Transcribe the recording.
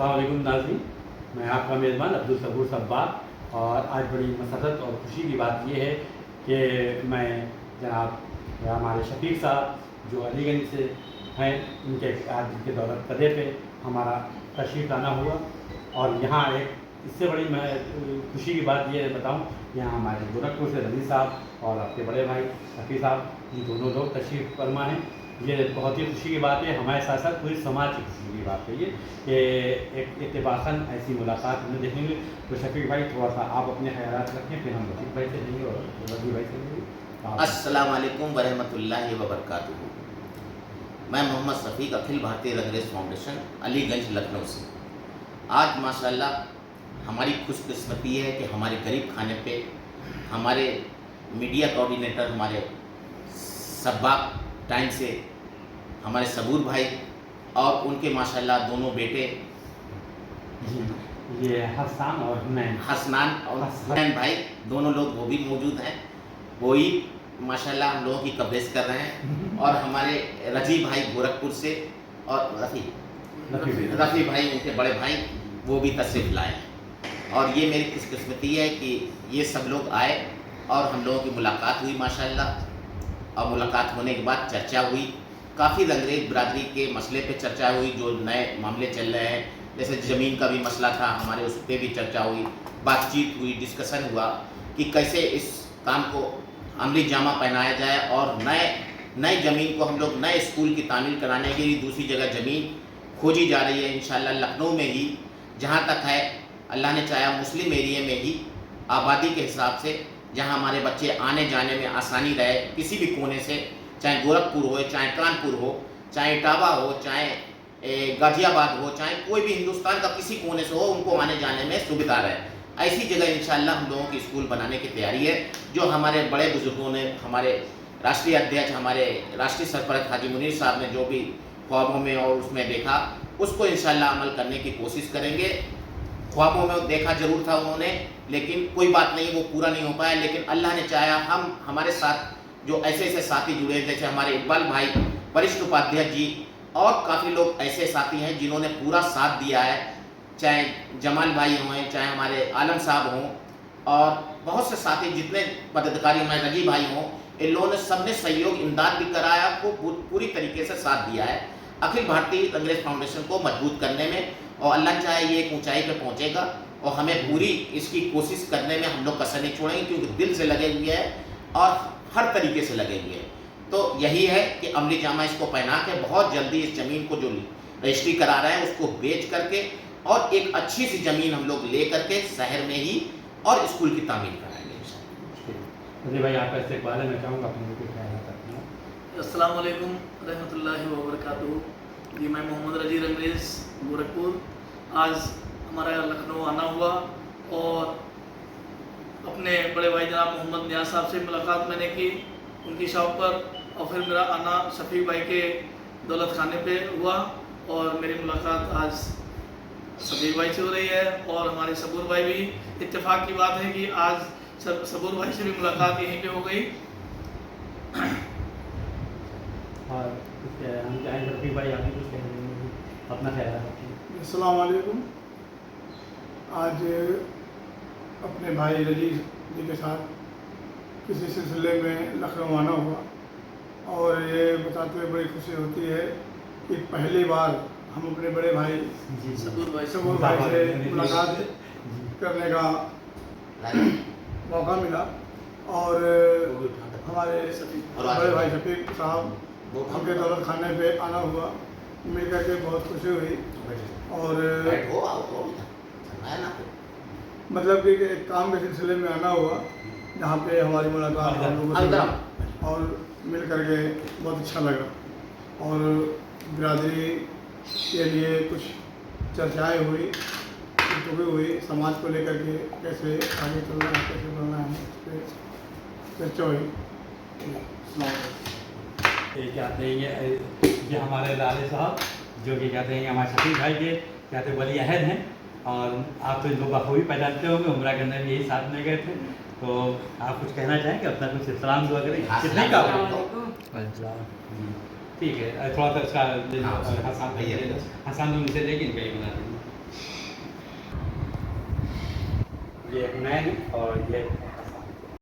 अस्सलाम वालेकुम नाज़रीन, मैं आपका मेज़बान अब्दुल सबूर सब्बार। और आज बड़ी मसरत और खुशी की बात यह है कि मैं जनाब हमारे शफीक साहब जो अलीगंज से हैं, उनके आज के दौलत कदे पे हमारा तशरीफ़ लाना हुआ। और यहाँ एक इससे बड़ी मैं खुशी की बात ये बताऊँ, यहाँ हमारे गोरखपुर से रज़ी साहब और आपके बड़े भाई शफीक साहब, ये दोनों लोग तशरीफ़ फरमा हैं। ये बहुत ही खुशी की बात है, हमारे साथ साथ पूरी समाज की खुशी की बात है ये कि एक इत्तेफाकन ऐसी मुलाकात हमें देखेंगे। तो शफीक भाई थोड़ा सा आप अपने ख़यालात रखें, फिर हम रफ़ीक भाई से लेंगे और रज़ी भाई से लेंगे। अस्सलाम वालेकुम वरहमतुल्लाहि वबरकातुहू। मैं मोहम्मद शफीक अखिल भारतीय रंगरेज फाउंडेशन अलीगंज लखनऊ से। आज माशाल्लाह हमारी खुशकिस्मती है कि हमारे गरीब खाने पे हमारे मीडिया कोऑर्डिनेटर हमारे सब्बाक टाइम से हमारे सबूर भाई और उनके माशाल्लाह दोनों बेटे ये हसन और हसनान और हुसैन भाई दोनों लोग वो भी मौजूद हैं। वो ही माशाल्लाह हम लोगों की कवरेज कर रहे हैं। और हमारे रजी भाई गोरखपुर से और रफ़ी भाई उनके बड़े भाई वो भी तशरीफ़ लाए हैं। और ये मेरी खुशकिस्मती है कि ये सब लोग आए और हम लोगों की मुलाकात हुई माशाल्लाह। और मुलाकात होने के बाद चर्चा हुई, काफ़ी रंगरेज बरादरी के मसले पे चर्चा हुई, जो नए मामले चल रहे हैं, जैसे ज़मीन का भी मसला था हमारे, उस पर भी चर्चा हुई, बातचीत हुई, डिस्कशन हुआ कि कैसे इस काम को अमली जामा पहनाया जाए। और नए ज़मीन को हम लोग नए स्कूल की तामीर कराने के लिए दूसरी जगह ज़मीन खोजी जा रही है इंशाल्लाह। लखनऊ में ही जहाँ तक है, अल्लाह ने चाहा मुस्लिम एरिया में ही आबादी के हिसाब से, जहाँ हमारे बच्चे आने जाने में आसानी रहे, किसी भी कोने से, चाहे गोरखपुर हो, चाहे कानपुर हो, चाहे इटावा हो, चाहे गाज़ियाबाद हो, चाहे कोई भी हिंदुस्तान का किसी कोने से हो, उनको आने जाने में सुविधा रहे। ऐसी जगह इंशाल्लाह हम लोगों की स्कूल बनाने की तैयारी है। जो हमारे बड़े बुजुर्गों ने, हमारे राष्ट्रीय अध्यक्ष, हमारे राष्ट्रीय सरपरस्त हाजी मुनीर साहब ने जो भी ख्वाबों में और उसमें देखा, उसको इंशाल्लाह अमल करने की कोशिश करेंगे। ख्वाबों में देखा जरूर था उन्होंने, लेकिन कोई बात नहीं, वो पूरा नहीं हो पाया। लेकिन अल्लाह ने चाहा, हमारे साथ जो ऐसे ऐसे साथी जुड़े, जैसे हमारे इकबाल भाई वरिष्ठ उपाध्यक्ष जी, और काफ़ी लोग ऐसे साथी हैं जिन्होंने पूरा साथ दिया है, चाहे जमाल भाई हों, चाहे हमारे आलम साहब हों, और बहुत से साथी जितने पदाधिकारी हमारे रजी भाई हों, इन लोगों ने सबने सहयोग इमदाद भी कराया, को पूरी तरीके से साथ दिया है अखिल भारतीय रंगरेज फाउंडेशन को मजबूत करने में। और अल्लाह चाहे ये एक ऊंचाई पे पहुंचेगा और हमें पूरी इसकी कोशिश करने में हम लोग कसर नहीं छोड़ेंगे, क्योंकि दिल से लगे हुए हैं और हर तरीके से लगे हुए हैं। तो यही है कि अमली जामा इसको पहना के बहुत जल्दी इस ज़मीन को जो रजिस्ट्री करा रहे हैं उसको बेच करके और एक अच्छी सी ज़मीन हम लोग ले करके शहर में ही और स्कूल की तामीर कराएंगे। भाई आपका इस्तेक़बाल है, मैं चाहूँगा अस्सलाम वालेकुम रहमतुल्लाहि व बरकातुहू। जी, मैं मोहम्मद रजी रंगरेज गोरखपुर। आज हमारा लखनऊ आना हुआ और अपने बड़े भाई जनाब मोहम्मद नियाज साहब से मुलाकात मैंने की उनकी शॉप पर, और फिर मेरा आना शफीक भाई के दौलत खाने पे हुआ। और मेरी मुलाकात आज शफीक भाई से हो रही है और हमारे सबूर भाई भी। इत्तेफाक की बात है कि आज सबूर भाई से भी मुलाकात यहीं पे हो गई। और हम चाहें रफ़ीक भाई आगे कुछ कहेंगे, अपना ख्याल रखें। अस्सलाम वालेकुम। आज अपने भाई रजी जी के साथ किसी सिलसिले में लखनऊ आना हुआ और ये बताते हुए बड़ी खुशी होती है कि पहली बार हम अपने बड़े भाई सबूर भाई से मुलाकात करने का मौका मिला। और हमारे बड़े भाई शफीक साहब हमके दौलत खाने पे आना हुआ, मिल कर के बहुत खुशी हुई। और मतलब कि एक काम के सिलसिले में आना हुआ जहाँ पे हमारी मुलाकात हम लोगों से और मिल कर के बहुत अच्छा लगा। और बिरादरी के लिए कुछ चर्चाएँ हुई, गुफ्तगू हुई, समाज को लेकर के कैसे आगे चलना है, कैसे बढ़ना है, इस पर चर्चा हुई। ये कहते हैं ये हमारे लाले साहब जो कि कहते हैं हमारे शफीक भाई के कहते वली अहद हैं। और आप तो जो बखूबी पहचानते होंगे, उम्रा करने में यही साथ में गए थे। तो आप कुछ कहना चाहेंगे, अपना कुछ सलाम दुआ करें? कितने का ठीक है, थोड़ा सा इसका हसान उनसे लेकिन कहीं बना देंगे। ये हुनैन और ये